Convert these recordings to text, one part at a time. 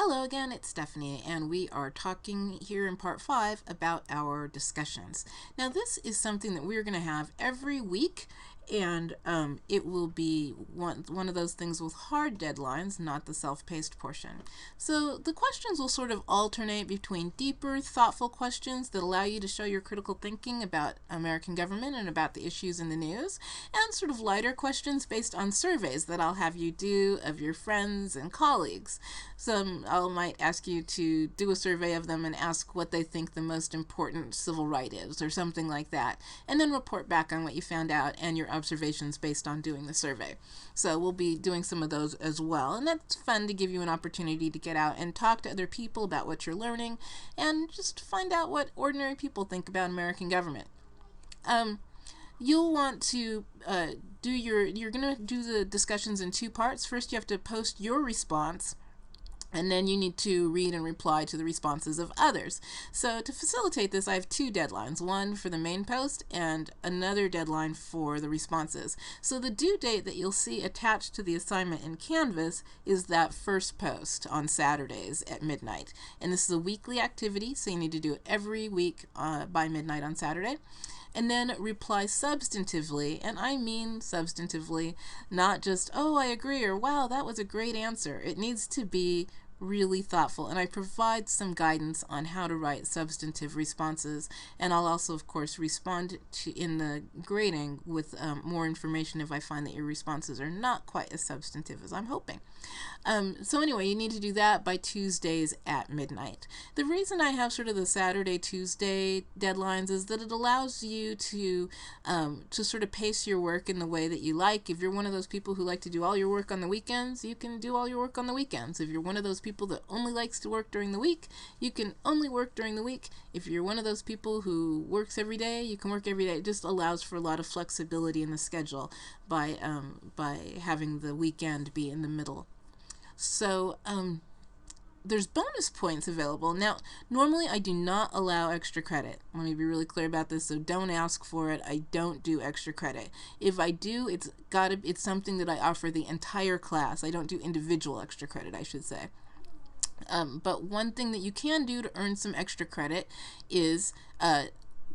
Hello again, it's Stephanie, and we are talking here in part 5 about our discussions. Now, this is something that we're going to have every week, and it will be one of those things with hard deadlines, not the self-paced portion. So the questions will sort of alternate between deeper, thoughtful questions that allow you to show your critical thinking about American government and about the issues in the news, and sort of lighter questions based on surveys that I'll have you do of your friends and colleagues. I might ask you to do a survey of them and ask what they think the most important civil right is, or something like that, and then report back on what you found out and your observations based on doing the survey. So we'll be doing some of those as well, and that's fun to give you an opportunity to get out and talk to other people about what you're learning and just find out what ordinary people think about American government. You'll want to you're going to do the discussions in two parts. First, you have to post your response, and then you need to read and reply to the responses of others. So to facilitate this, I have two deadlines, one for the main post and another deadline for the responses. So the due date that you'll see attached to the assignment in Canvas is that first post on Saturdays at midnight. And this is a weekly activity, so you need to do it every week by midnight on Saturday. And then reply substantively, and I mean substantively, not just, oh, I agree, or wow, that was a great answer. It needs to be really thoughtful, and I provide some guidance on how to write substantive responses, and I'll also, of course, respond to in the grading with more information if I find that your responses are not quite as substantive as I'm hoping. So anyway, you need to do that by Tuesdays at midnight. The reason I have sort of the Saturday, Tuesday deadlines is that it allows you to sort of pace your work in the way that you like. If you're one of those people who like to do all your work on the weekends, you can do all your work on the weekends. If you're one of those people that only likes to work during the week, you can only work during the week. If you're one of those people who works every day, you can work every day. It just allows for a lot of flexibility in the schedule by having the weekend be in the middle. So there's bonus points available. Now, normally I do not allow extra credit. Let me be really clear about this, so don't ask for it. I don't do extra credit. If I do, it's something that I offer the entire class. I don't do individual extra credit, I should say. But one thing that you can do to earn some extra credit is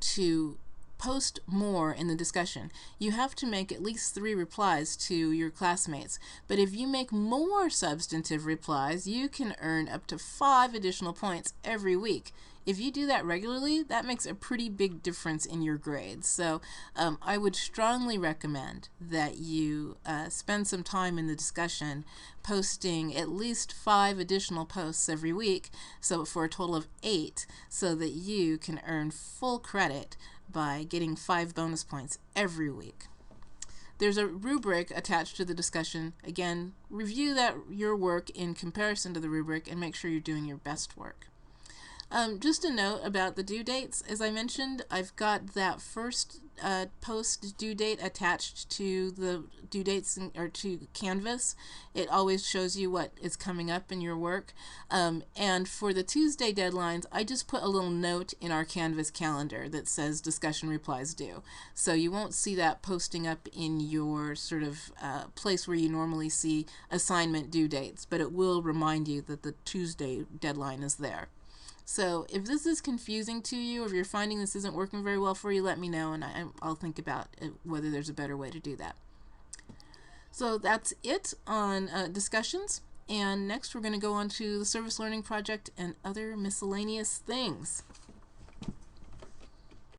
to post more in the discussion. You have to make at least 3 replies to your classmates, but if you make more substantive replies, you can earn up to 5 additional points every week. If you do that regularly, that makes a pretty big difference in your grades. So I would strongly recommend that you spend some time in the discussion posting at least 5 additional posts every week, so for a total of 8, so that you can earn full credit by getting 5 bonus points every week. There's a rubric attached to the discussion. Again, review your work in comparison to the rubric and make sure you're doing your best work. Just a note about the due dates. As I mentioned, I've got that first post due date attached to the due dates or to Canvas. It always shows you what is coming up in your work. And for the Tuesday deadlines, I just put a little note in our Canvas calendar that says discussion replies due. So you won't see that posting up in your sort of place where you normally see assignment due dates, but it will remind you that the Tuesday deadline is there. So if this is confusing to you, or if you're finding this isn't working very well for you, let me know, and I'll think about whether there's a better way to do that. So that's it on discussions, and next we're going to go on to the service learning project and other miscellaneous things.